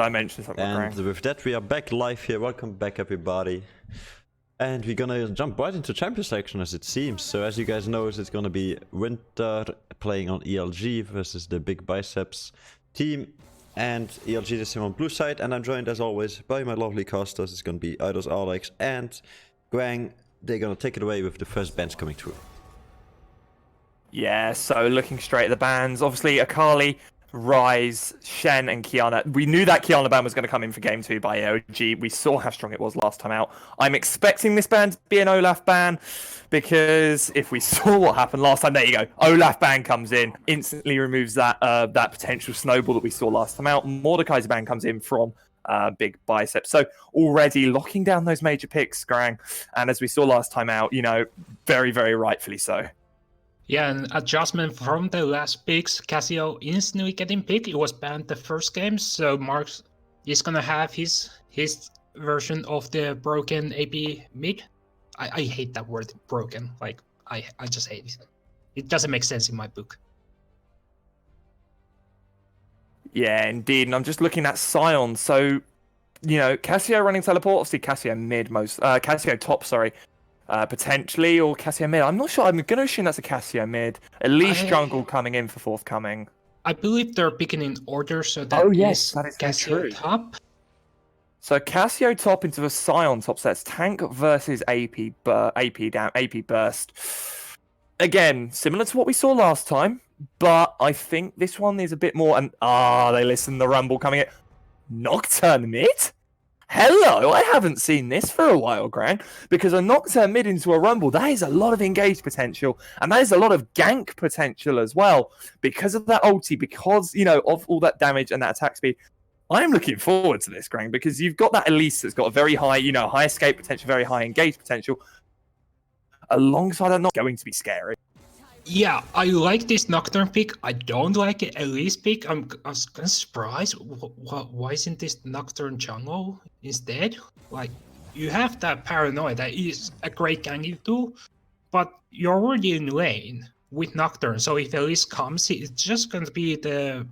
dimensions of And Grang. with that, we are back live here. Welcome back, everybody. And we're gonna jump right into champion selection as it seems. So as you guys know, it's gonna be Winter playing on ELG versus the big Biceps team. And ELG is him on blue side, and I'm joined as always by my lovely casters. It's gonna be Eidos, Alex, and Grang. They're gonna take it away with the first bench coming through. Yeah, so looking straight at the bans, obviously Akali, Ryze, Shen, and Kiana. We knew that Kiana ban was going to come in for game 2 by ELG. We saw how strong it was last time out. I'm expecting this ban to be an Olaf ban, because if we saw what happened last time, there you go. Olaf ban comes in, instantly removes that that potential snowball that we saw last time out. Mordekaiser ban comes in from big Biceps. So already locking down those major picks, Grang. And as we saw last time out, you know, very, very rightfully so. Yeah, an adjustment from the last picks. Cassio instantly getting picked. It was banned the first game, so Marx is gonna have his version of the broken AP mid. I hate that word, broken. Like I just hate it. It doesn't make sense in my book. Yeah, indeed. And I'm just looking at Sion. So, you know, Cassio running teleport, obviously Cassio mid Cassio top, sorry. Potentially, or Cassio mid. I'm not sure. I'm going to assume that's a Cassio mid. At least jungle coming in for forthcoming. I believe they're picking in order, so that is Cassio top. So Cassio top into the Sion top. So that's tank versus AP burst. Again, similar to what we saw last time, but I think this one is a bit more. And they listen. The rumble coming in. Nocturne mid. Hello, I haven't seen this for a while, Grant, because a Nocturne mid into a Rumble, that is a lot of engaged potential, and that is a lot of gank potential as well, because of that ulti, because, you know, of all that damage and that attack speed. I'm looking forward to this, Grant, because you've got that Elise that's got a very high, you know, high escape potential, very high engaged potential, alongside that not going to be scary. Yeah, I like this Nocturne pick. I don't like it Elise pick. I was kind of surprised. Why isn't this Nocturne jungle instead? Like, you have that paranoia that is a great ganking tool, but you're already in lane with Nocturne. So if Elise comes, it's just going to be the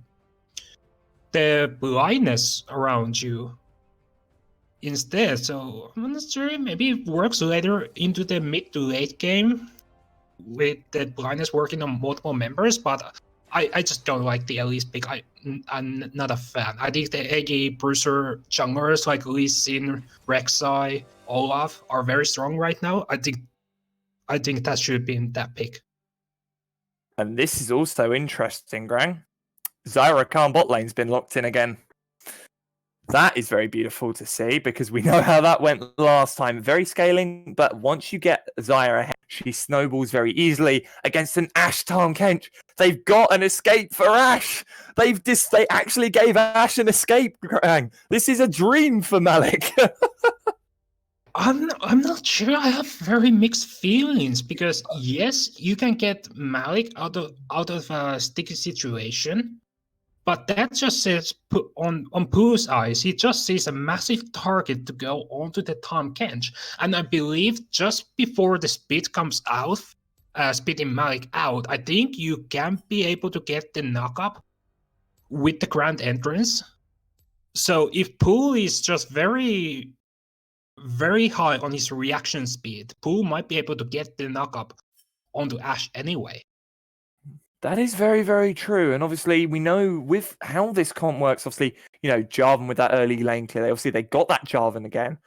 blindness around you instead. So I'm not sure. Maybe it works later into the mid to late game, with the blindness working on multiple members, but I just don't like the Elise pick. I'm not a fan. I think the AD Bruiser junglers like Lee Sin, Rek'Sai, Olaf are very strong right now. I think that should have been that pick. And this is also interesting, Grang. Zyra Khan bot lane's been locked in again. That is very beautiful to see, because we know how that went last time. Very scaling, but once you get Zyra ahead, she snowballs very easily against an Ashe Tahm Kench. They've got an escape for Ashe. They actually gave Ashe an escape. This is a dream for Malik. I'm not sure. I have very mixed feelings, because yes, you can get Malik out of a sticky situation. But that just says, on Pooh's eyes, he just sees a massive target to go onto the Tahm Kench. And I believe just before the speed comes out, speeding Malik out, I think you can be able to get the knock-up with the Grand Entrance. So if Pooh is just very, very high on his reaction speed, Pooh might be able to get the knock-up onto Ashe anyway. That is very, very true. And obviously, we know with how this comp works, obviously, you know, Jarvan with that early lane clear, they got that Jarvan again.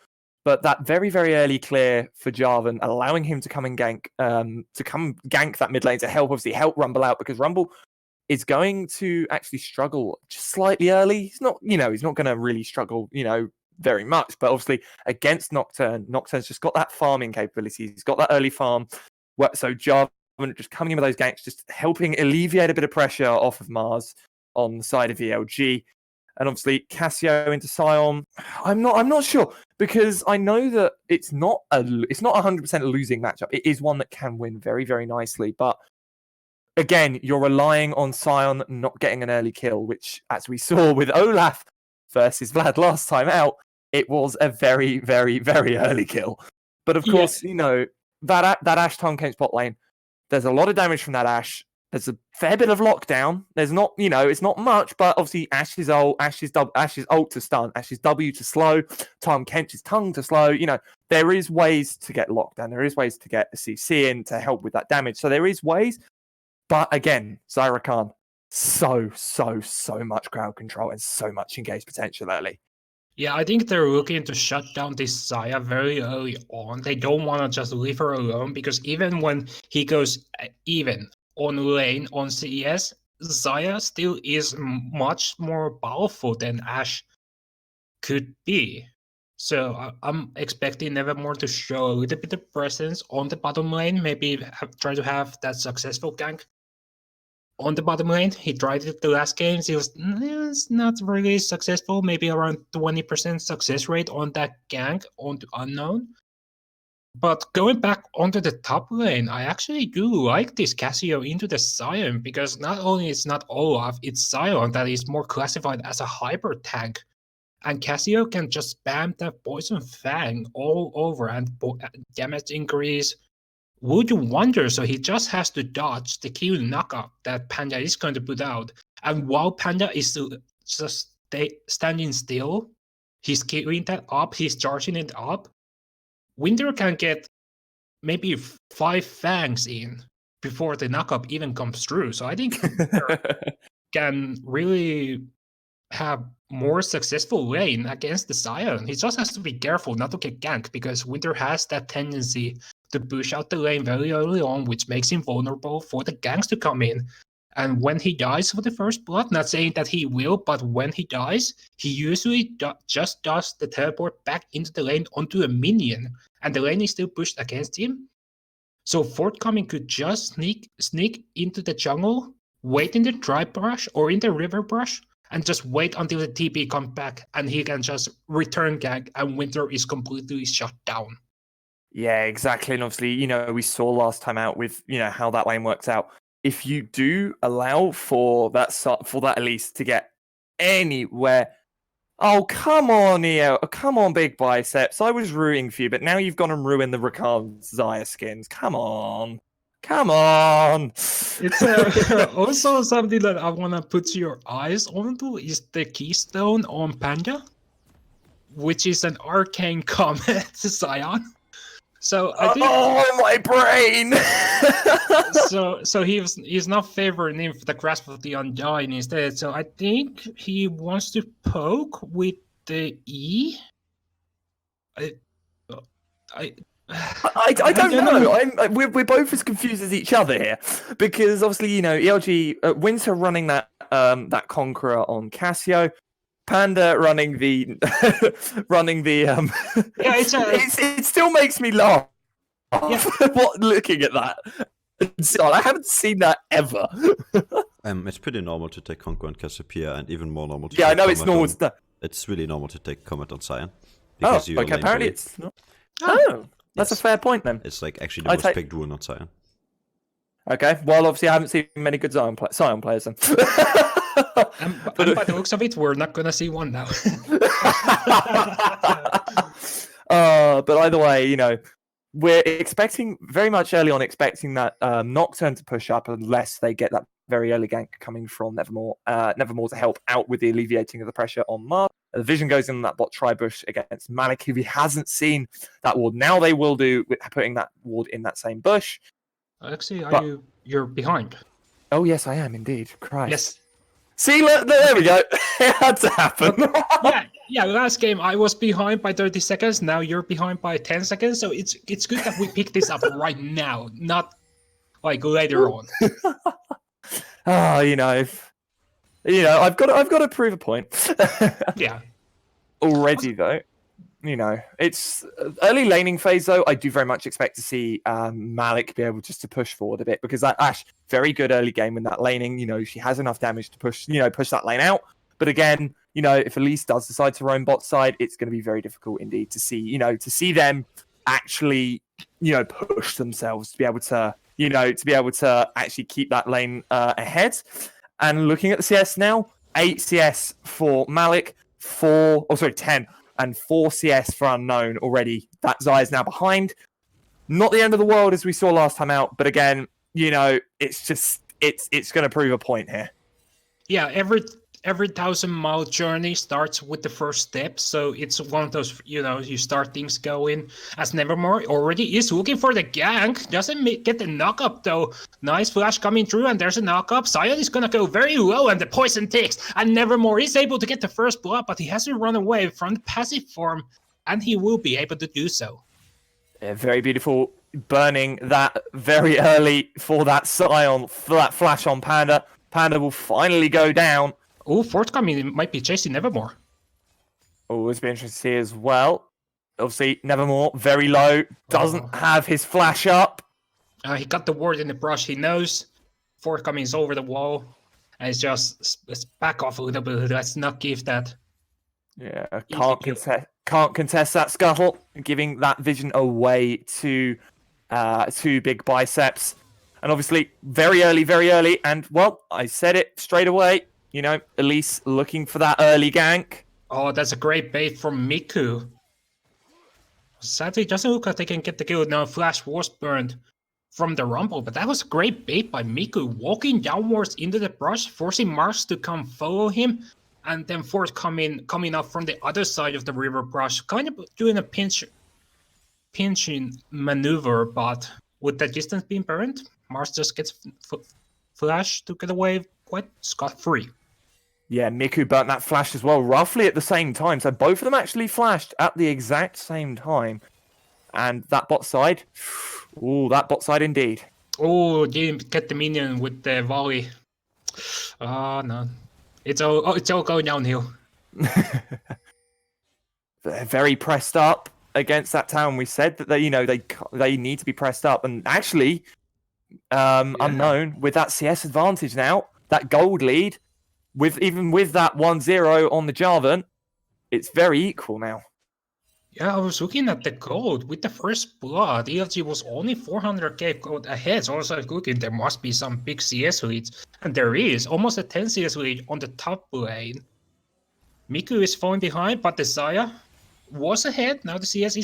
But that very, very early clear for Jarvan, allowing him to come and gank, that mid lane to help Rumble out, because Rumble is going to actually struggle just slightly early. He's not going to really struggle, you know, very much. But obviously, against Nocturne's just got that farming capability. He's got that early farm. So Jarvan just coming in with those ganks, just helping alleviate a bit of pressure off of Mars on the side of ELG. And obviously Cassio into Sion. I'm not sure, because I know that it's not a 100% losing matchup. It is one that can win very, very nicely. But again, you're relying on Sion not getting an early kill, which, as we saw with Olaf versus Vlad last time out, it was a very, very, very early kill. But of course, you know, that Ashe Tahm Kench bot lane, there's a lot of damage from that Ashe. There's a fair bit of lockdown. There's not, it's not much, but obviously Ash's ult, Ash's ult to stun, Ash's W to slow, Tom Kench's tongue to slow. There is ways to get lockdown. There is ways to get a CC in to help with that damage. So there is ways. But again, Zyra Khan, so much crowd control and so much engaged potential early. Yeah, I think they're looking to shut down this Zaya very early on. They don't want to just leave her alone, because even when he goes even on lane on CES, Zaya still is much more powerful than Ashe could be. So I'm expecting Nevermore to show a little bit of presence on the bottom lane, maybe try to have that successful gank on the bottom lane. He tried it the last games. He was not really successful, maybe around 20% success rate on that gank onto Unknown. But going back onto the top lane, I actually do like this Cassio into the Sion, because not only it's not Olaf, it's Sion that is more classified as a hyper tank. And Cassio can just spam that Poison Fang all over and damage increase. Would you wonder? So he just has to dodge the Q knockup that Panda is going to put out. And while Panda is just standing still, he's queuing that up, he's charging it up. Winter can get maybe 5 fangs in before the knockup even comes through. So I think Winter can really have more successful lane against the Sion. He just has to be careful not to get ganked, because Winter has that tendency to push out the lane very early on, which makes him vulnerable for the ganks to come in. And when he dies for the first blood, not saying that he will, but when he dies, he usually just does the teleport back into the lane onto a minion, and the lane is still pushed against him. So Forthcoming could just sneak into the jungle, wait in the dry brush or in the river brush, and just wait until the TP comes back, and he can just return gank, and Winter is completely shut down. Yeah, exactly. And obviously, we saw last time out with, how that lane works out. If you do allow for that Elise to get anywhere, oh, come on, Neo. Come on, Big Biceps. I was rooting for you, but now you've gone and ruined the Rakan Zaya skins. Come on. It's also something that I want to put your eyes onto is the Keystone on Panda, which is an arcane comet Zion. So I think, my brain. so he's not favoring him for the Grasp of the Undying instead. So I think he wants to poke with the E. I don't know. We're both as confused as each other here, because obviously ELG Winter running that Conqueror on Cassio, Panda running the Yeah, it still makes me laugh. Yeah. What, looking at that? I haven't seen that ever. It's pretty normal to take Conqueror and Cassiopeia, and even more normal to Yeah, take I know it's normal. It's really normal to take Comet on Sion. Okay, apparently it's not. Oh, that's a fair point then. It's like actually the most picked rune on Sion. Okay, well, obviously I haven't seen many good Sion players then. And by the looks of it, we're not going to see one now. But either way, we're expecting very much early on, that Nocturne to push up unless they get that very early gank coming from Nevermore. Nevermore to help out with the alleviating of the pressure on Mars. The vision goes in that bot tri-bush against Malik, if he hasn't seen that ward. Now they will do with putting that ward in that same bush. Alexi, you're behind? Oh yes, I am indeed. Christ. Yes. See, look, there we go. It had to happen. Yeah. Last game I was behind by 30 seconds. Now you're behind by 10 seconds. So it's good that we pick this up right now, not like later on. I've got to prove a point. Yeah. Already though, it's early laning phase though. I do very much expect to see Malik be able just to push forward a bit, because that Ashe very good early game in that laning. She has enough damage to push that lane out. But again, if Elise does decide to roam bot side, it's going to be very difficult indeed to see them actually push themselves to be able to actually keep that lane ahead. And looking at the CS now, 8 CS for Malik, 10, and 4 CS for Unknown already. That Zai is now behind. Not the end of the world as we saw last time out, but again, it's it's going to prove a point here. Yeah, every 1,000-mile journey starts with the first step, so it's one of those, you start things going. As Nevermore already is looking for the gank, doesn't get the knock-up though. Nice flash coming through, and there's a knock-up. Sion is gonna go very low, and the poison ticks, and Nevermore is able to get the first blood, but he has to run away from the passive form, and he will be able to do so. Yeah, very beautiful, burning that very early for that Sion, for that flash on Panda. Panda will finally go down. Oh, forthcoming might be chasing Nevermore. Oh, it's been interesting to see as well. Obviously, Nevermore, very low, doesn't have his flash up. He got the ward in the brush. He knows forthcoming is over the wall. And it's just, let's back off a little bit. Let's not give that. Yeah, can't contest that scuttle, giving that vision away to Big Biceps. And obviously, very early, and well, I said it straight away. Elise looking for that early gank. Oh, that's a great bait from Miku. Sadly, it doesn't look like they can get the kill. No, Flash was burned from the Rumble, but that was a great bait by Miku, walking downwards into the brush, forcing Mars to come follow him, and then coming up from the other side of the river brush, kind of doing a pinching maneuver, but with the distance being burned, Mars just gets Flash to get away quite scot-free. Yeah, Miku burnt that flash as well, roughly at the same time. So both of them actually flashed at the exact same time. And that bot side, that bot side indeed. Oh, didn't get the minion with the volley. Oh, no. It's all going downhill. They're very pressed up against that town. We said that they need to be pressed up. And actually, Unknown, with that CS advantage now, that gold lead, even with that 1-0 on the Jarvan, it's very equal now. Yeah, I was looking at the gold. With the first blood, ELG was only 400k gold ahead. So I was looking, there must be some big CS leads. And there is, almost a 10 CS lead on the top lane. Miku is falling behind, but the Xayah was ahead. Now the CS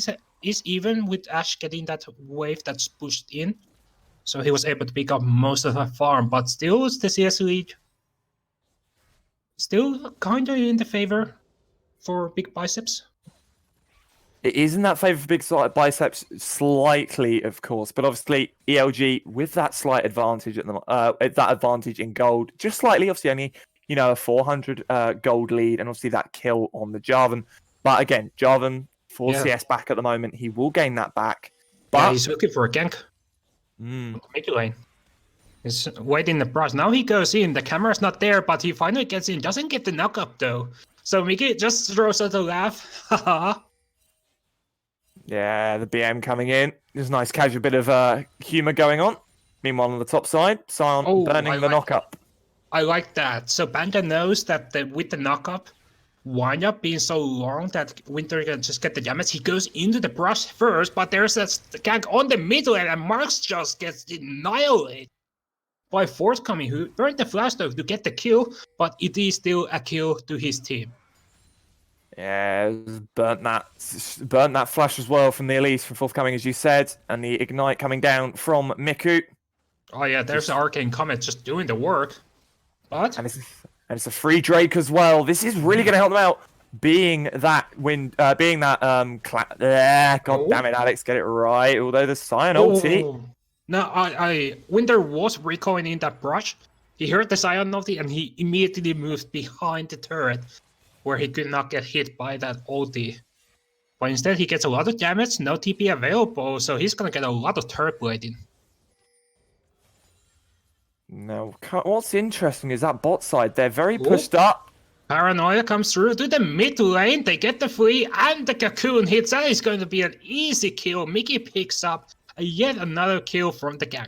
is even, with Ashe getting that wave that's pushed in. So he was able to pick up most of that farm, but still the CS lead still kind of in the favor for Big Biceps. It is in that favor for Big Biceps, slightly, of course, but obviously ELG with that slight advantage that advantage in gold, just slightly. Obviously, only a 400 gold lead, and obviously that kill on the Jarvan. But again, Jarvan 4 CS back at the moment. He will gain that back. But he's looking for a gank. Mid lane. He's waiting in the brush. Now he goes in. The camera's not there, but he finally gets in. Doesn't get the knock-up, though. So Mickey just throws out a laugh. Haha. Yeah, the BM coming in. There's a nice casual bit of humor going on. Meanwhile, on the top side, Sion burning the knock-up. I like that. So Panda knows that with the knock-up, wind-up being so long that Winter can just get the damage. He goes into the brush first, but there's that gank on the middle, and Marks just gets annihilated by Forthcoming, who burned the flash though to get the kill, but it is still a kill to his team. Yeah, burnt that flash as well from the Elise from Forthcoming, as you said, and the ignite coming down from Miku. Oh yeah, there's the Arcane Comet just doing the work. But and it's a free Drake as well. This is really going to help them out. Being that God damn it, Alex, get it right. Although the Sion ulti. No, Winter was recoiling in that brush. He heard the Sion ulti and he immediately moved behind the turret, where he could not get hit by that ulti. But instead, he gets a lot of damage, no TP available, so he's gonna get a lot of turret blading. Now, what's interesting is that bot side, they're very pushed up. Paranoia comes through to the mid lane, they get the free, and the Cocoon hits. That is going to be an easy kill. Mickey picks up yet another kill from the gang.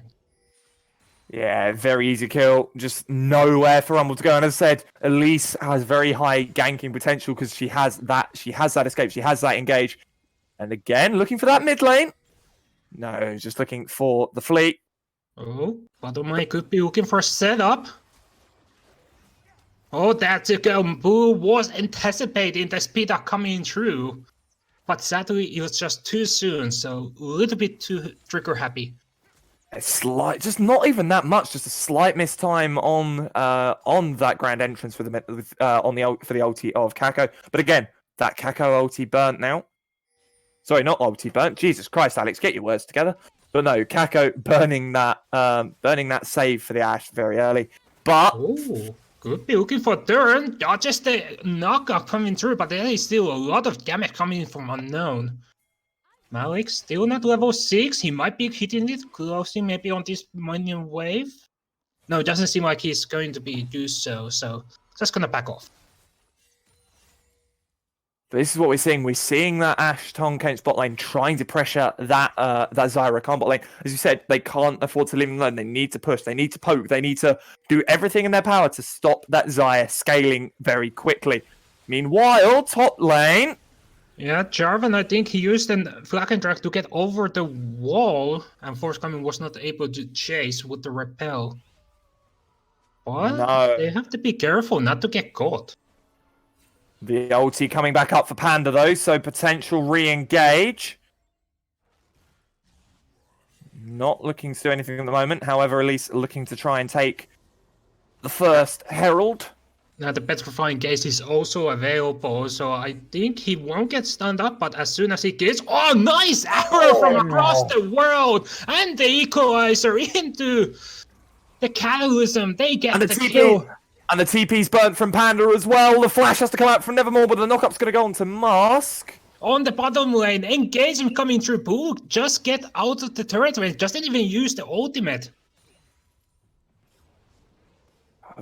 Yeah, very easy kill. Just nowhere for Rumble to go. And as I said, Elise has very high ganking potential because she has that escape, she has that engage. And again, looking for that mid lane. No, just looking for the fleet. Oh, Badomai could be looking for a setup. Oh, that's a go. Boo was anticipating the speed up coming through. But sadly, it was just too soon, so a little bit too trigger happy. A slight, just not even that much, just a slight mistime on that grand entrance for the for the ulti of Kako. But again, that Kako ulti burnt now. Sorry, not ulti burnt. Jesus Christ, Alex, get your words together. But no, Kako burning that save for the Ashe very early. But Oh, could be looking for turn. Dodges the knockout coming through, but there is still a lot of damage coming in from unknown. Malik still not level 6. He might be hitting it, closing maybe on this minion wave. No, it doesn't seem like he's going to be do so. So just gonna back off. But this is what we're seeing. We're seeing that Ashe Tonkane's bot lane trying to pressure that Zyra Khan bot lane. As you said, they can't afford to leave them alone. They need to push. They need to poke. They need to do everything in their power to stop that Zyra scaling very quickly. Meanwhile, top lane. Yeah, Jarvan, I think he used a flag and drag to get over the wall, and Forthcoming was not able to chase with the repel. But No. they have to be careful not to get caught. The ulti coming back up for Panda though, so potential re-engage. Not looking to do anything at the moment. However, at least looking to try and take the first Herald. Now the Petrifying Gaze is also available, so I think he won't get stunned up, but as soon as he gets... Oh, nice arrow from across the world! And the Equalizer into the Catalysm. They get And the the TP. kill. And the TP's burnt from Panda as well. The flash has to come out from Nevermore, but the knockup's going to go on to Mask. On the bottom lane, engagement coming through. Pool just get out of the turret range. Doesn't even use the ultimate.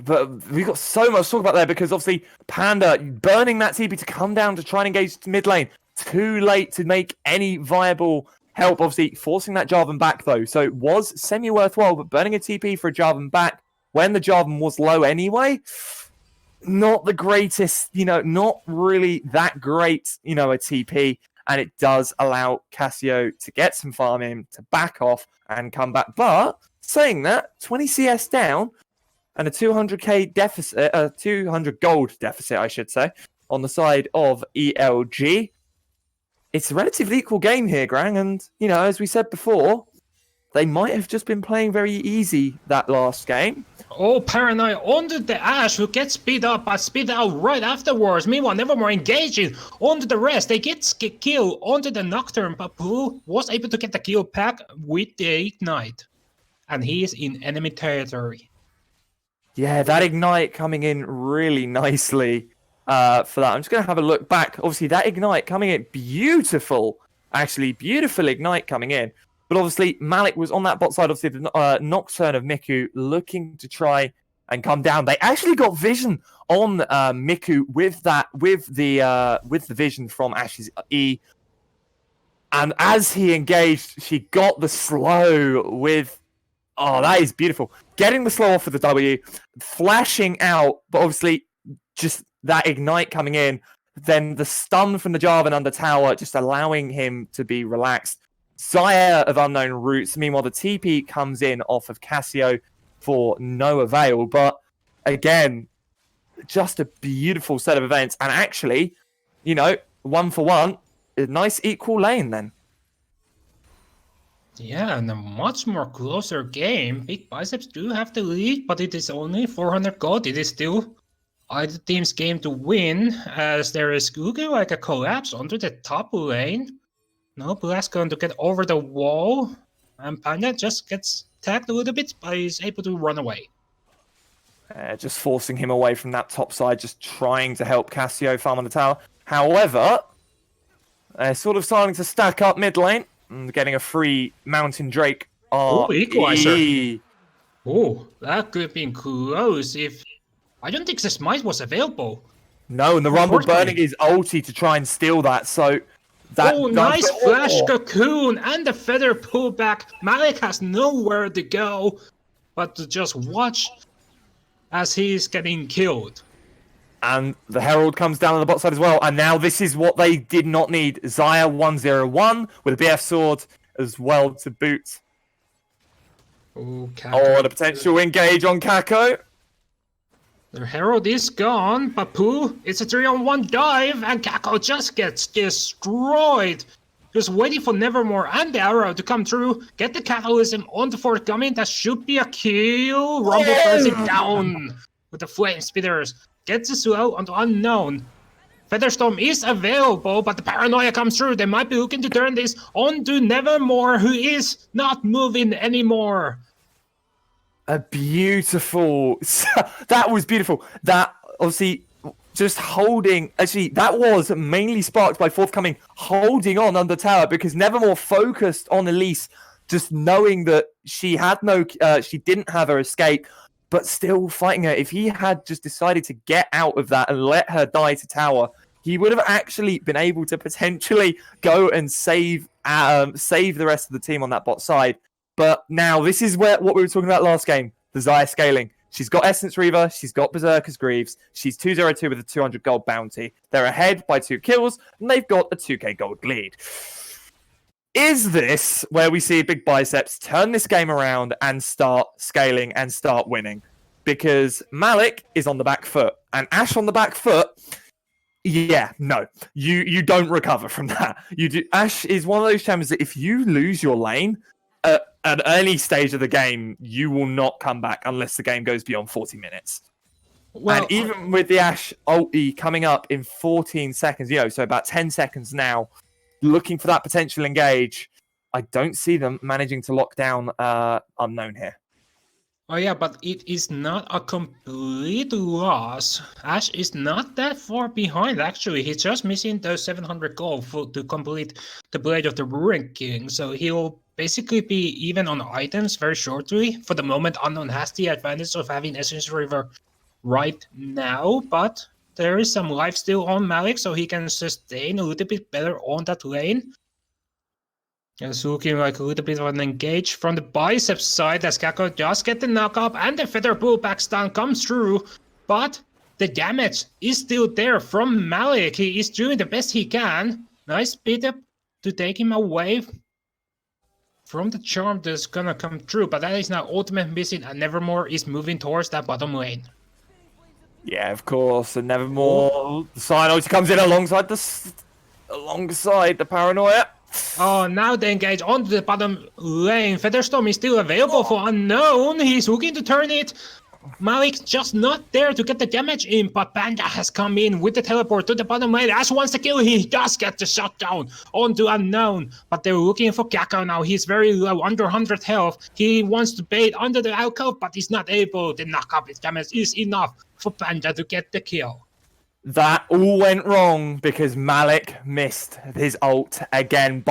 But we've got so much to talk about there because obviously Panda burning that TP to come down to try and engage mid lane. Too late to make any viable help. Obviously forcing that Jarvan back though. So it was semi-worthwhile, but burning a TP for a Jarvan back when the Jarvan was low anyway, not the greatest, not really that great, a TP. And it does allow Cassio to get some farm in, to back off and come back. But saying that, 20 CS down, and a 200k deficit, 200 gold deficit, I should say, on the side of ELG. It's a relatively equal game here, Grang, and, as we said before, they might have just been playing very easy that last game. Oh, Paranoia onto the Ashe, who gets speed up, but speed out right afterwards. Meanwhile, Nevermore engaging onto the rest. They get kill onto the Nocturne, but Pooh was able to get the kill back with the Ignite. And he is in enemy territory. Yeah, that Ignite coming in really nicely for that. I'm just going to have a look back. Obviously, that Ignite coming in, beautiful Ignite coming in. But obviously, Malik was on that bot side. Obviously, the Nocturne of Miku looking to try and come down. They actually got vision on Miku with the vision from Ashe's E. And as he engaged, she got the slow with... Oh, that is beautiful. Getting the slow off with the W, flashing out, but obviously just that Ignite coming in. Then the stun from the Jarvan under tower, just allowing him to be relaxed. Zyra of Unknown Roots. Meanwhile, the TP comes in off of Cassio for no avail. But again, just a beautiful set of events. And actually, 1 for 1, a nice equal lane then. Yeah, and a much more closer game. Big Biceps do have the lead, but it is only 400 gold. It is still either team's game to win, as there is looking like a collapse onto the top lane. No, Black's going to get over the wall, and Panda just gets tagged a little bit, but he's able to run away. Just forcing him away from that top side, just trying to help Cassio farm on the tower. However, sort of starting to stack up mid lane. Getting a free Mountain Drake. Oh, Equalizer. Oh, that could have been close if... I don't think the Smite was available. No, and the Rumble burning his ulti to try and steal that, so... Nice flash cocoon and the feather pullback. Malik has nowhere to go but to just watch as he's getting killed. And the Herald comes down on the bot side as well. And now this is what they did not need. Zyra 101 with a BF sword as well to boot. Oh, the potential engage on Kako. The Herald is gone, but Pooh, it's a 3-on-1 dive, and Kako just gets destroyed Just waiting for Nevermore and the arrow to come through. Get the Catalysm on the forthcoming. That should be a kill. Rumble throws it down with the Flame Spitters. Gets the slow onto Unknown. Featherstorm is available, but the Paranoia comes through. They might be looking to turn this onto Nevermore, who is not moving anymore. A beautiful... That was beautiful. That, obviously... Just holding, actually, that was mainly sparked by forthcoming holding on under tower because Nevermore focused on Elise, just knowing that she had no, she didn't have her escape, but still fighting her. If he had just decided to get out of that and let her die to tower, he would have actually been able to potentially go and save the rest of the team on that bot side. But now this is what we were talking about last game, the Xayah scaling. She's got Essence Reaver, she's got Berserker's Greaves, she's 202 with a 200 gold bounty. They're ahead by 2 kills, and they've got a 2k gold lead. Is this where we see Big Biceps turn this game around and start scaling and start winning? Because Malik is on the back foot, and Ashe on the back foot, yeah, no. You don't recover from that. Ashe is one of those champions that if you lose your lane, at an early stage of the game, you will not come back unless the game goes beyond 40 minutes. Well, and even with the Ashe ulti coming up in 14 seconds, so about 10 seconds now, looking for that potential engage, I don't see them managing to lock down Unknown here. Oh yeah, but it is not a complete loss. Ashe is not that far behind, actually. He's just missing those 700 gold to complete the Blade of the Ruin King, so he'll basically be even on items very shortly. For the moment, Unknown has the advantage of having Essence River right now, but there is some life still on Malik, so he can sustain a little bit better on that lane. It's looking like a little bit of an engage from the Biceps side as Kako does get the knock up and the Feather Pullback stun comes through, but the damage is still there from Malik. He is doing the best he can. Nice beat up to take him away from the charm that's gonna come through, but that is now ultimate missing and Nevermore is moving towards that bottom lane. Yeah, of course, and Nevermore, the Cyanoid comes in alongside the Paranoia. Oh, now they engage onto the bottom lane. Featherstorm is still available for Unknown. He's looking to turn it. Malik just not there to get the damage in, but Panda has come in with the teleport to the bottom lane. As wants to kill, he does get the shutdown onto Unknown, but they're looking for Kako now. He's very low, under 100 health. He wants to bait under the alcove, but he's not able. The knock-up damage is enough for Panda to get the kill. That all went wrong because Malik missed his ult again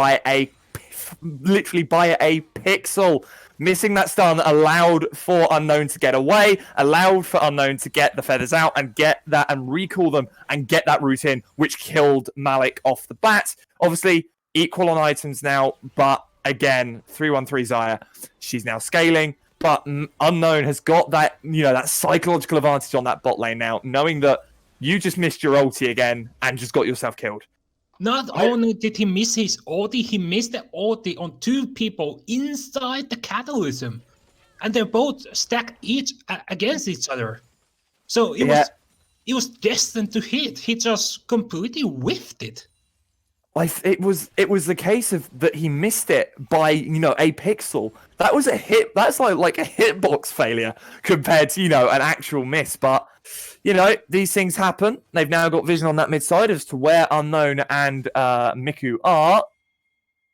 literally by a pixel. Missing that stun allowed for Unknown to get away, allowed for Unknown to get the feathers out and get that and recall them and get that route in, which killed Malik off the bat. Obviously, equal on items now, but again, 3-1-3 Xayah. She's now scaling, but Unknown has got that, that psychological advantage on that bot lane now, knowing that you just missed your ulti again and just got yourself killed. Not only did he miss his ulti, he missed the ulti on 2 people inside the Catalysm. And they're both stacked against each other. So it was destined to hit. He just completely whiffed it. It was the case of that he missed it by a pixel. That was a hit. That's like a hitbox failure compared to an actual miss. But these things happen. They've now got vision on that mid side as to where Unknown and Miku are.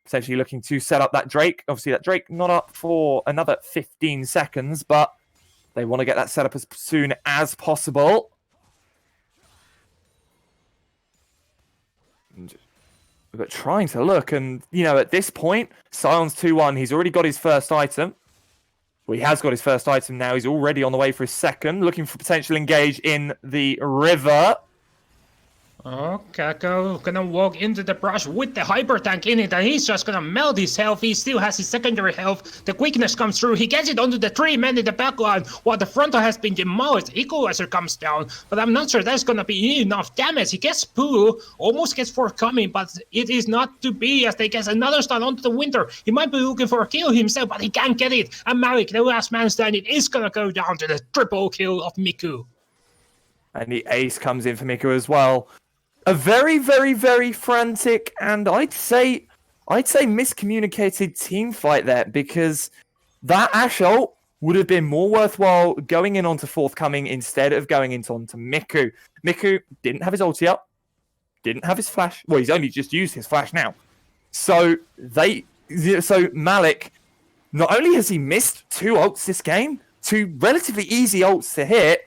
Potentially looking to set up that Drake. Obviously, that Drake not up for another 15 seconds, but they want to get that set up as soon as possible. But trying to look, and at this point, Sion's 2-1. He's already got his first item. Well, he has got his first item now. He's already on the way for his second, looking for potential engage in the river. Oh, Kako gonna walk into the brush with the hyper tank in it, and he's just gonna melt his health. He still has his secondary health. The quickness comes through. He gets it onto the 3 men in the backline while the frontal has been demolished. Equalizer comes down, but I'm not sure that's gonna be enough damage. He gets Poo, almost gets forthcoming, but it is not to be as they get another stun onto the Winter. He might be looking for a kill himself, but he can't get it. And Malik, the last man standing, is gonna go down to the triple kill of Miku. And the ace comes in for Miku as well. A very, very, very frantic and I'd say I'd say miscommunicated team fight there, because that Ashe ult would have been more worthwhile going in onto Forthcoming instead of going into onto Miku. Miku didn't have his ulti up, didn't have his flash. Well, he's only just used his flash now. So Malik, not only has he missed 2 ults this game, 2 relatively easy ults to hit,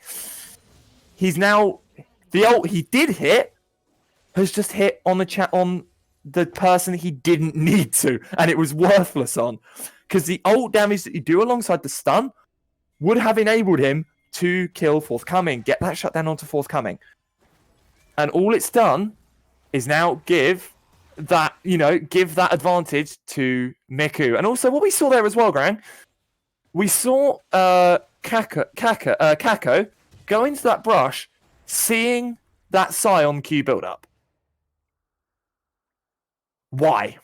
he's now, the ult he did hit has just hit on the person he didn't need to, and it was worthless on. Because the ult damage that you do alongside the stun would have enabled him to kill Forthcoming, get that shutdown onto Forthcoming. And all it's done is now give that advantage to Miku. And also what we saw there as well, Gran, we saw Kako go into that brush, seeing that Sion Q build up. Why?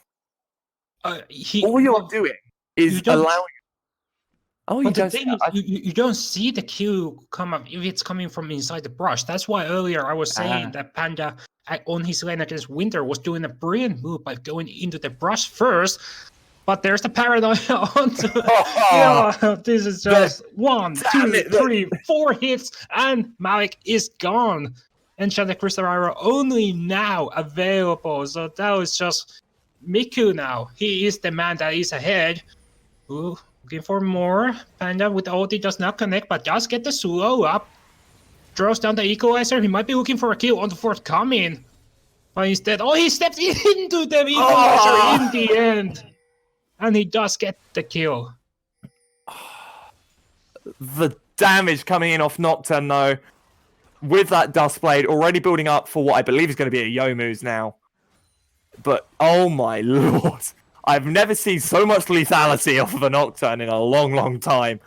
All you're doing is allowing. Oh, you don't. You don't see the Q come up if it's coming from inside the brush. That's why earlier I was saying that Panda on his lane against Winter was doing a brilliant move by going into the brush first. But there's the paranoia onto. This is just 1, 2, 3, 4 hits, and Malik is gone. Enchanted Crystal Arrow only now available. So that was just Miku now. He is the man that is ahead. Ooh, looking for more. Panda with the ulti does not connect, but does get the slow up. Throws down the equalizer. He might be looking for a kill on the Forthcoming. But instead, he steps into the equalizer in the end. And he does get the kill. The damage coming in off Nocturne, though, with that Duskblade already building up for what I believe is going to be a Youmuu's now. But, oh my lord. I've never seen so much lethality off of a Nocturne in a long, long time.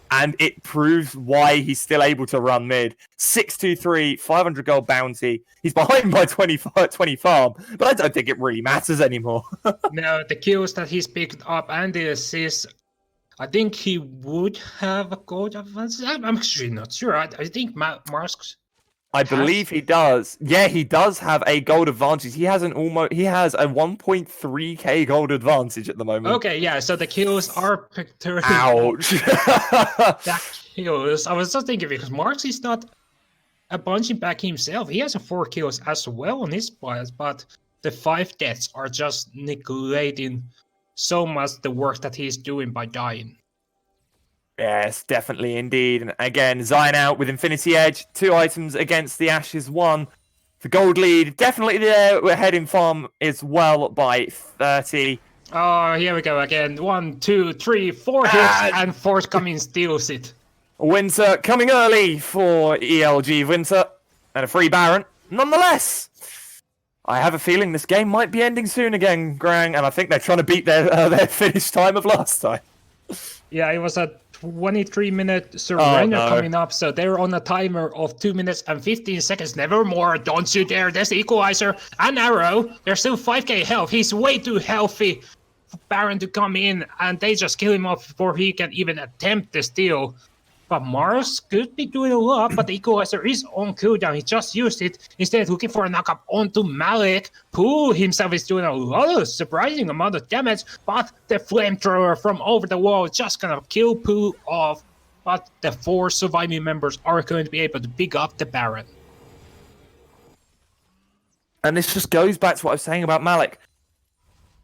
And it proves why he's still able to run mid. 623, 500 gold bounty. He's behind by 20 farm, but I don't think it really matters anymore. No, the kills that he's picked up and the assists, I think he would have a gold advantage. I'm actually not sure. I think Marsk. I believe he does. Yeah, he does have a gold advantage. He has a 1.3k gold advantage at the moment. Okay, yeah, so the kills are pictorial. Ouch. That kills. I was just thinking because Marks is not a punching back himself. He has a 4 kills as well on his bias, but the 5 deaths are just neglecting so much the work that he's doing by dying. Yes, definitely, indeed. And again, Zion out with Infinity Edge. 2 items against the Ashes 1. The gold lead, definitely there. We're heading farm as well by 30. Oh, here we go again. 1, 2, 3, 4 hits, and Forthcoming steals it. Winter coming early for ELG Winter. And a free Baron. Nonetheless, I have a feeling this game might be ending soon again, Grang. And I think they're trying to beat their finish time of last time. Yeah, it was a 23-minute surrender coming up, so they're on a timer of 2 minutes and 15 seconds. Never more. Don't you dare. There's the equalizer and arrow. There's still 5k health. He's way too healthy for Baron to come in, and they just kill him off before he can even attempt the steal. But Mars could be doing a lot, but the equalizer is on cooldown. He just used it, instead looking for a knockup onto Malik, who himself is doing a lot of surprising amount of damage, but the flamethrower from over the wall is just gonna kill Pooh off. But the 4 surviving members are going to be able to pick up the Baron. And this just goes back to what I was saying about Malik.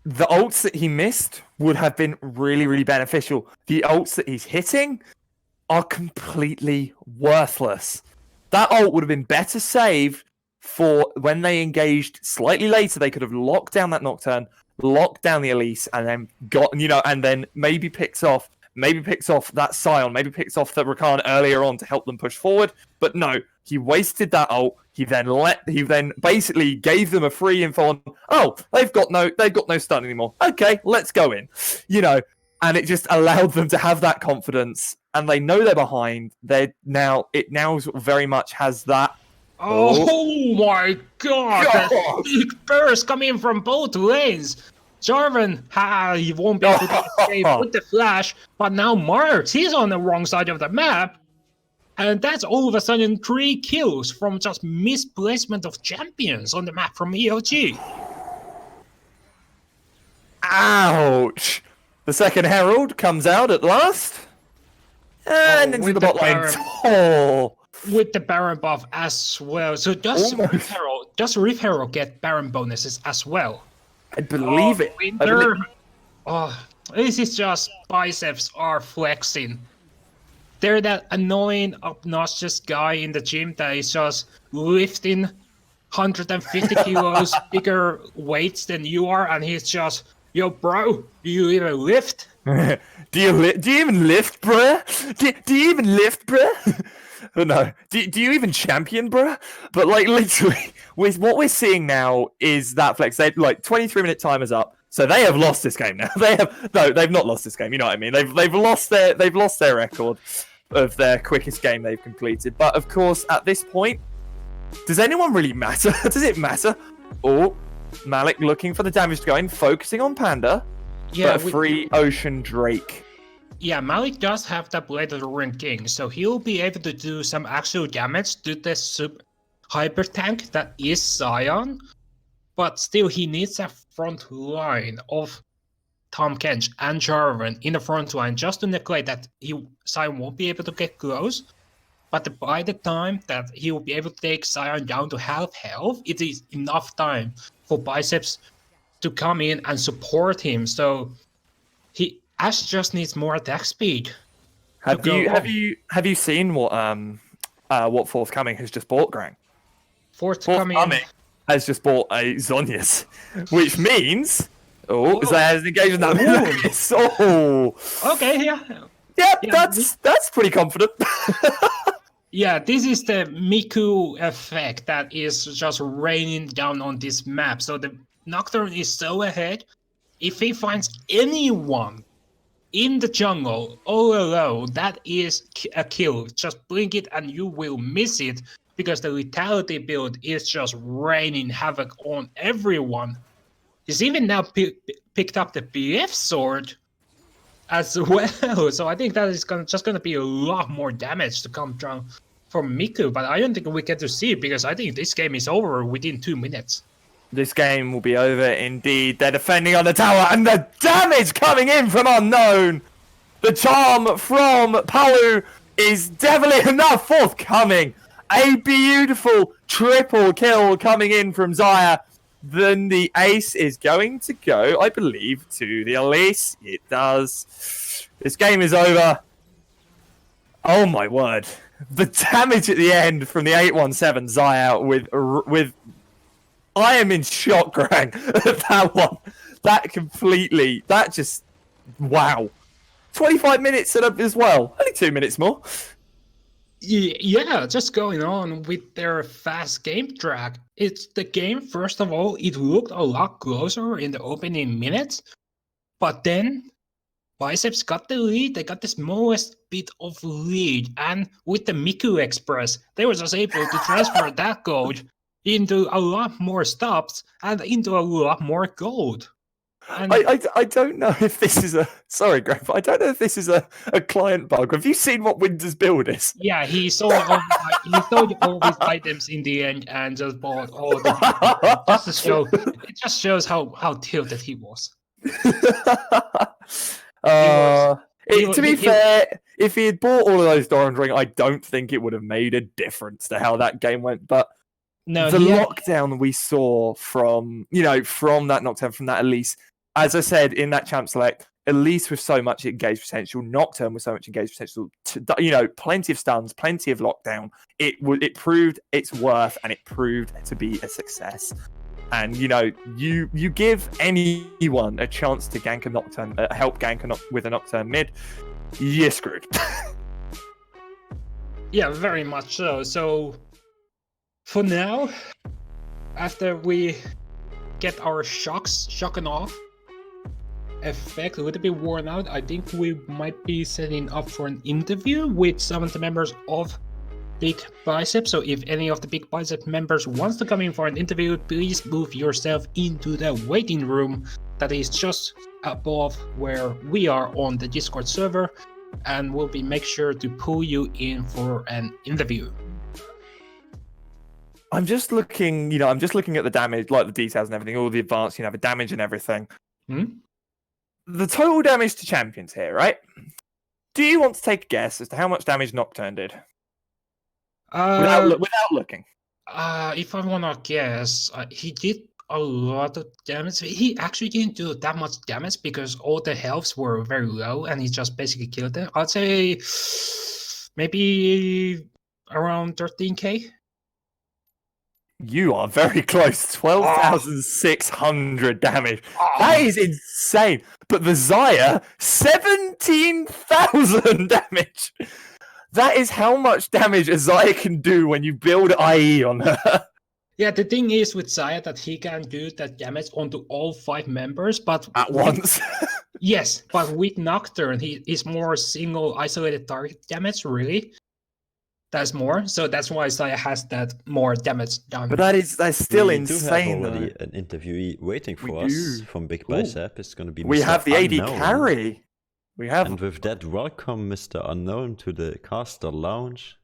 The ults that he missed would have been really, really beneficial. The ults that he's hitting are completely worthless. That ult would have been better saved for when they engaged slightly later. They could have locked down that Nocturne, locked down the Elise, and then and then maybe picks off that Sion, maybe picks off the Rakan earlier on to help them push forward. But no, he wasted that ult. He then basically gave them a free info on, they've got no stun anymore. Okay, let's go in. And it just allowed them to have that confidence, and they know they're behind. It now sort of very much has that. Oh my god! That big burst coming from both lanes. Jarvan, he won't be able to escape with the flash, but now Marks, he's on the wrong side of the map. And that's all of a sudden 3 kills from just misplacement of champions on the map from ELG. Ouch! The second Herald comes out at last. And into with the the bot lane. Baron. Oh, With the Baron buff as well. So does Rift Herald get Baron bonuses as well? I believe it. Winter. Oh, this is just Biceps are flexing. They're that annoying, obnoxious guy in the gym that is just lifting 150 kilos bigger weights than you are, and he's just, yo, bro, do you even lift? Do you even lift, bruh? Do you even lift, bruh? Oh, no. Do you even champion, bruh? But like literally, with what we're seeing now is that flex. They like 23-minute timers up, so they have lost this game now. They've not lost this game. You know what I mean? They've lost their record of their quickest game they've completed. But of course, at this point, does anyone really matter? Does it matter? Oh, Malik looking for the damage to go in, focusing on Panda. Yeah, but free Ocean Drake. Yeah, Malik does have the Blade of the Ruined King, so he'll be able to do some actual damage to the hyper tank that is Sion. But still, he needs a front line of Tom Kench and Jarvan in the front line just to neglect that Sion won't be able to get close. But by the time that he will be able to take Sion down to half health, it is enough time for Biceps to come in and support him. So Ash just needs more attack speed. Have you seen what Forthcoming has just bought, Grang? Forthcoming has just bought a Zhonya's, which means Zaya has engaged in that. Okay, yeah. Yep, yeah, that's pretty confident. Yeah, this is the Miku effect that is just raining down on this map. So the Nocturne is so ahead. If he finds anyone in the jungle all alone, that is a kill. Just blink it and you will miss it, because the Vitality build is just raining havoc on everyone. He's even now picked up the BF sword as well. So I think that is just gonna be a lot more damage to come down from Miku, but I don't think we get to see it, because I think this game is over within 2 minutes. This game will be over indeed. They're defending on the tower, and the damage coming in from Unknown. The charm from Palu is definitely enough. Forthcoming. A beautiful triple kill coming in from Zaya. Then the ace is going to go, I believe, to the Elise. It does. This game is over. Oh my word. The damage at the end from the 817 Zaya with I am in shock, Grang, at that one. That just, wow. 25 minutes as well. Only 2 minutes more. Yeah, just going on with their fast game track. It's the game, first of all, it looked a lot closer in the opening minutes. But then Biceps got the lead. They got the smallest bit of lead. And with the Miku Express, they were just able to transfer that gold into a lot more stops and into a lot more gold. And I don't know if this is sorry, Greg, but I don't know if this is a client bug. Have you seen what Winter's build is? Yeah, he sold all his items in the end and just bought all the just to show. It just shows how tilted he was. To be fair, if he had bought all of those Doran Ring, I don't think it would have made a difference to how that game went. But no, the lockdown we saw from that Nocturne, from that Elise, as I said in that champ select, Elise with so much engaged potential, Nocturne with so much engaged potential, plenty of stuns, plenty of lockdown. It proved its worth, and it proved to be a success. And you give anyone a chance to gank a Nocturne, help gank with a Nocturne mid, you're screwed. Yeah, very much so. So for now, after we get our shock and awe effect a little bit worn out, I think we might be setting up for an interview with some of the members of Big Biceps. So if any of the Big Bicep members wants to come in for an interview, please move yourself into the waiting room that is just above where we are on the Discord server, and we'll make sure to pull you in for an interview. I'm just looking at the damage, like the details and everything, all the advanced, the damage and everything. the total damage to champions here, right? Do you want to take a guess as to how much damage Nocturne did? Without looking. If I wanna guess, he did a lot of damage. He actually didn't do that much damage because all the healths were very low, and he just basically killed them. I'd say maybe around 13k. You are very close. 12,600 damage. That is insane. But the Xayah, 17,000 damage. That is how much damage a Xayah can do when you build IE on her. Yeah, the thing is with Xayah that he can do that damage onto all 5 members, but At once. yes, but with Nocturne, he is more single isolated target damage, really. That's more, so that's why Xayah has that more damage done. But that's still insane. We do have already an interviewee waiting for us from Big Bicep. It's going to be Mr. We have the AD Unknown. carry. We have. And with that, welcome Mr. Unknown to the Caster Lounge.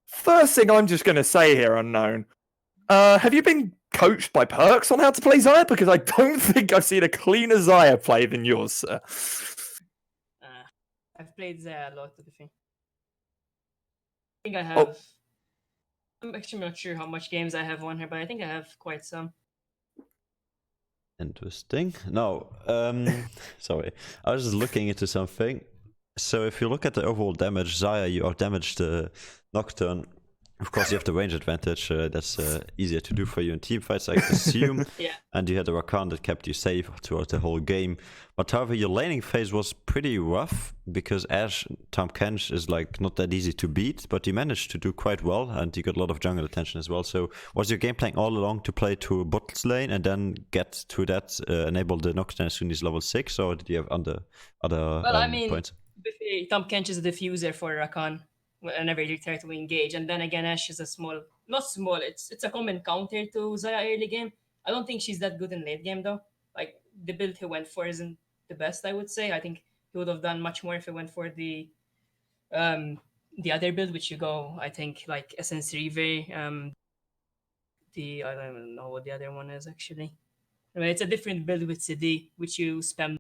First thing I'm just going to say here, Unknown. Have you been coached by Perks on how to play Xayah? Because I don't think I've seen a cleaner Xayah play than yours, sir. I've played Xayah a lot, to be fair. I think I have. I'm actually not sure how much games I have on her, but I think I have quite some. Interesting. No, sorry. I was just looking into something. So if you look at the overall damage, Xayah, you outdamaged the Nocturne. Of course, you have the range advantage. That's easier to do for you in teamfights, I assume. Yeah. And you had a Rakan that kept you safe throughout the whole game. But however, your laning phase was pretty rough because Ashe Tahm Kench is like not that easy to beat, but you managed to do quite well and you got a lot of jungle attention as well. So was your game plan all along to play to bot lane and then get to that, enable the Nocturne as soon as level 6, or did you have other points? Tahm Kench is a diffuser for Rakan whenever you try to engage, and then again Ashe is it's a common counter to Xayah early game. I don't think she's that good in late game though. Like the build he went for isn't the best, I would say. I think he would have done much more if he went for the other build, which you go, I think, like Essence Reaver. I don't even know what the other one is actually. I mean, it's a different build with CD, which you spam.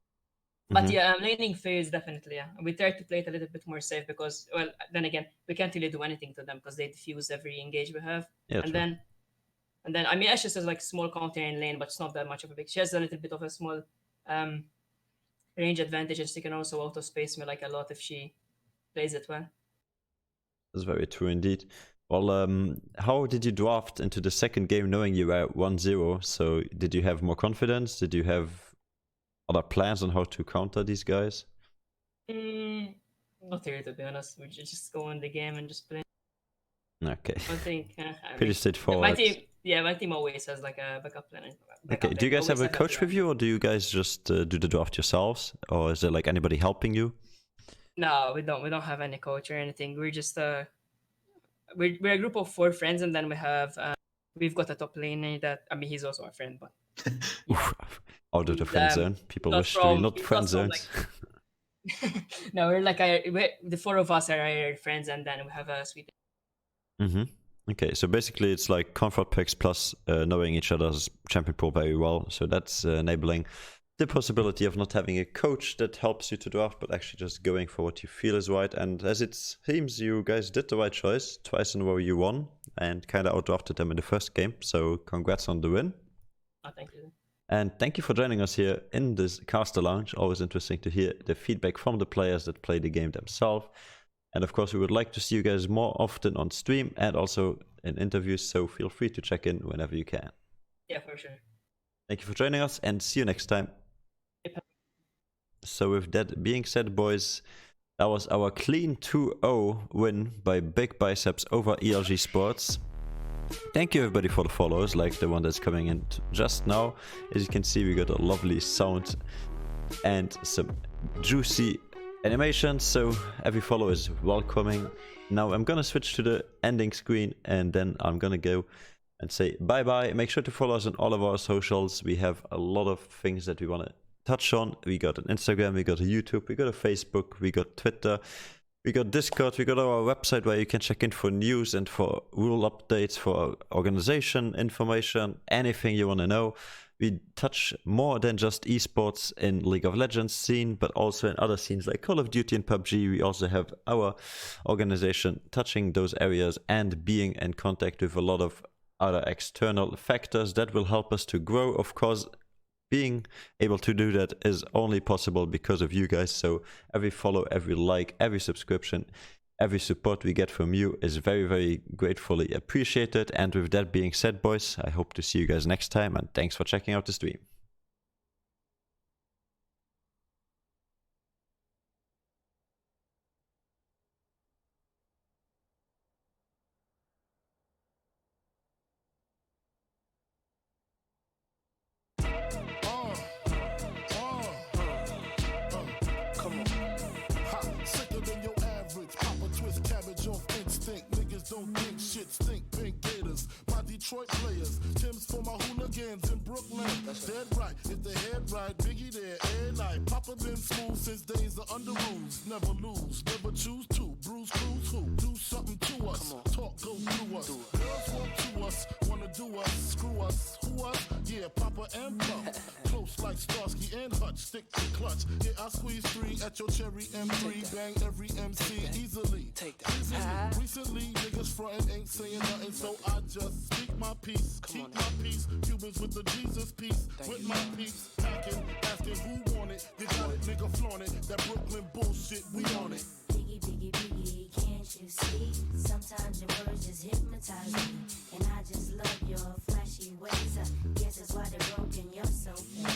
But yeah, laning phase definitely. Yeah, we try to play it a little bit more safe because, well, then again, we can't really do anything to them because they diffuse every engage we have. Yeah, and then I mean, Ashe just has like small counter in lane, but it's not that much of a big. She has a little bit of a small range advantage, and she can also auto space me like a lot if she plays it well. That's very true indeed. Well, how did you draft into the second game knowing you were 1-0? So did you have more confidence? Did you have other plans on how to counter these guys? Not here, to be honest. We just go in the game and just play. Okay. I think pretty straightforward. My team always has like a backup plan. Okay. Do you guys have a coach with you, or do you guys just do the draft yourselves, or is there like anybody helping you? No, we don't. We don't have any coach or anything. We're just we're a group of 4 friends, and then we've got a top laner that, I mean, he's also a friend, but out of the friend zone. People wish to be not friend zones. No, we're like the 4 of us are our friends, and then we have a sweet. Okay, so basically it's like comfort picks plus knowing each other's champion pool very well. So that's enabling the possibility of not having a coach that helps you to draft, but actually just going for what you feel is right. And as it seems, you guys did the right choice. Twice in a row you won and kind of outdrafted them in the first game. So congrats on the win. Oh, thank you. And thank you for joining us here in this Caster Lounge. Always interesting to hear the feedback from the players that play the game themselves. And of course, we would like to see you guys more often on stream and also in interviews. So feel free to check in whenever you can. Yeah, for sure. Thank you for joining us and see you next time. So with that being said, boys, that was our clean 2-0 win by Big Biceps over ELG Sports. Thank you everybody for the follows, like the one that's coming in just now. As you can see, we got a lovely sound and some juicy animations, so every follow is welcoming. Now I'm gonna switch to the ending screen and then I'm gonna go and say bye bye. Make sure to follow us on all of our socials. We have a lot of things that we want to touch on. We got an Instagram, we got a YouTube, we got a Facebook, we got Twitter. We got Discord, we got our website where you can check in for news and for rule updates, for organization information, anything you want to know. We touch more than just esports in League of Legends scene, but also in other scenes like Call of Duty and PUBG. We also have our organization touching those areas and being in contact with a lot of other external factors that will help us to grow. Of course, being able to do that is only possible because of you guys. So every follow, every like, every subscription, every support we get from you is very, very gratefully appreciated. And with that being said, boys, I hope to see you guys next time, and thanks for checking out the stream. Detroit players, Tim's for my hooligans in Brooklyn. That's dead right, if they head right, Biggie there, every night. Papa been smooth since days of under rules. Never lose, never choose to. Bruise, cruise, who? Do something to us. Talk, go through us. Girls walk to us, wanna do us, screw us. Who us? Yeah, Papa and Pump. Close like Starsky and Hutch, stick to clutch. Yeah, I squeeze 3 at your cherry M3. Bang every MC easily. Take that. Recently, niggas frontin' ain't saying nothing, so I just speak my peace, keep my peace. Cubans with the Jesus peace, with my peace. Packing, asking who want it. You got it, nigga, flaunt it. That Brooklyn bullshit, we on it. Biggie, biggie, biggie, can't you see? Sometimes your words just hypnotize me. And I just love your flashy ways. I guess that's why they're broken, you're so fake.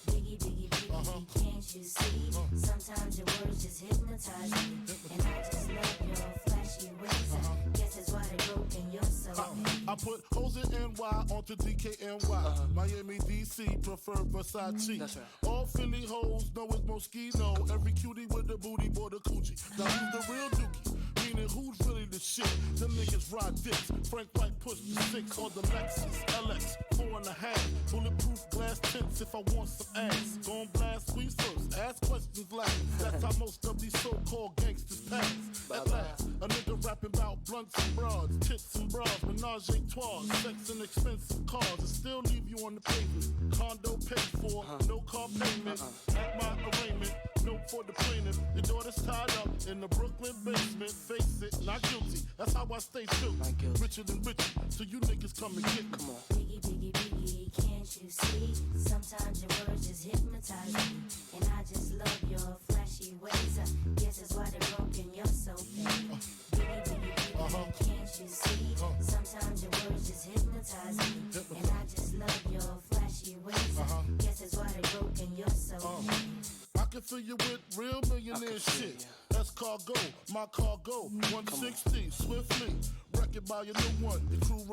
Biggie, biggie, biggie, can't you see? Sometimes your words just hypnotize me. And I just love your flashy ways. I guess that's why they're broken, you're so fake. I put hoes in NY onto DKNY. Miami, DC, prefer Versace. That's right. All Philly hoes know it's Moschino. Every cutie with the booty, boy, the coochie. Now who's the real dookie? Meaning who's really the shit? Them niggas ride dicks. Frank White push the 6 on the Lexus LX 4.5. Bulletproof glass tints if I want some ass. Gon' blast squeeze first, ask questions last. That's how most of these so-called gangsters pass. At last, a nigga rapping about blunts and broads, tits and bras, menage a trois, sex and expensive cars, and still leave you on the pavement. Condo paid for, no car payment. At my arraignment, note for the plaintiff. Your daughter's tied up in the Brooklyn basement. Face it, not guilty. That's how I stay true. Richer than richer, so you niggas come and get me. Come on. Biggie, biggie, biggie, can't you see? Sometimes your words just hypnotize me. And I just love your flashy ways. I guess that's why they're broken, you're so fake. Biggie, biggie, biggie, can't you see? Sometimes your words just hypnotize me. And I just love your flashy ways. I guess that's why they're broken, you're so fake. I can fill you with real millionaire shit. That's cargo, my cargo. 160, swiftly. Wreck it by your new one. Your crew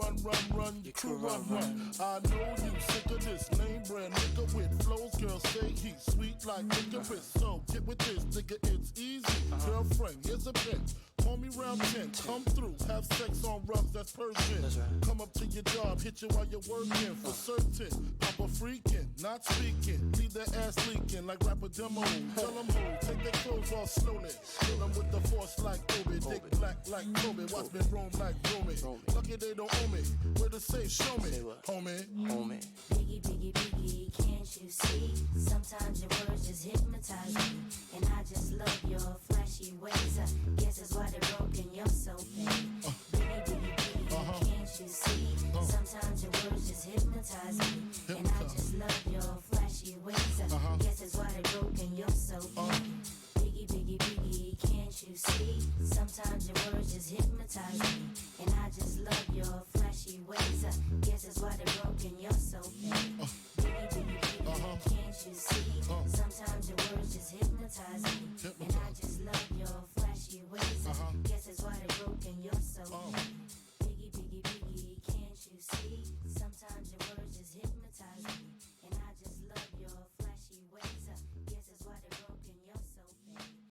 run, your crew run. I know you sick of this name brand nigga with flows. Girls say he's sweet like licorice. So get with this, nigga, it's easy. Girlfriend, here's a pin. Call me round 10, come through, have sex on rugs, that's Persian. Come up to your job, hit you while you're working, for certain. Papa freaking, not speaking, leave that ass leaking like rapper demo. Tell them who, take their clothes off slowly. Fill them with the force like Obi, dick black like Kobe, watch me roam like Romy. Lucky they don't owe me, where to say show me, homie. Biggie, biggie, biggie, can't you see? Sometimes your words just hypnotize me. And I just love your flashy ways. I guess that's why they're broken, you're so fake. Biggie, biggie, biggie, can't you see? Sometimes your words just hypnotize me. And I just love your flashy ways. I guess that's why they're broken, you're so fake. Biggie, biggie, biggie, can't you see? Sometimes your words just hypnotize me.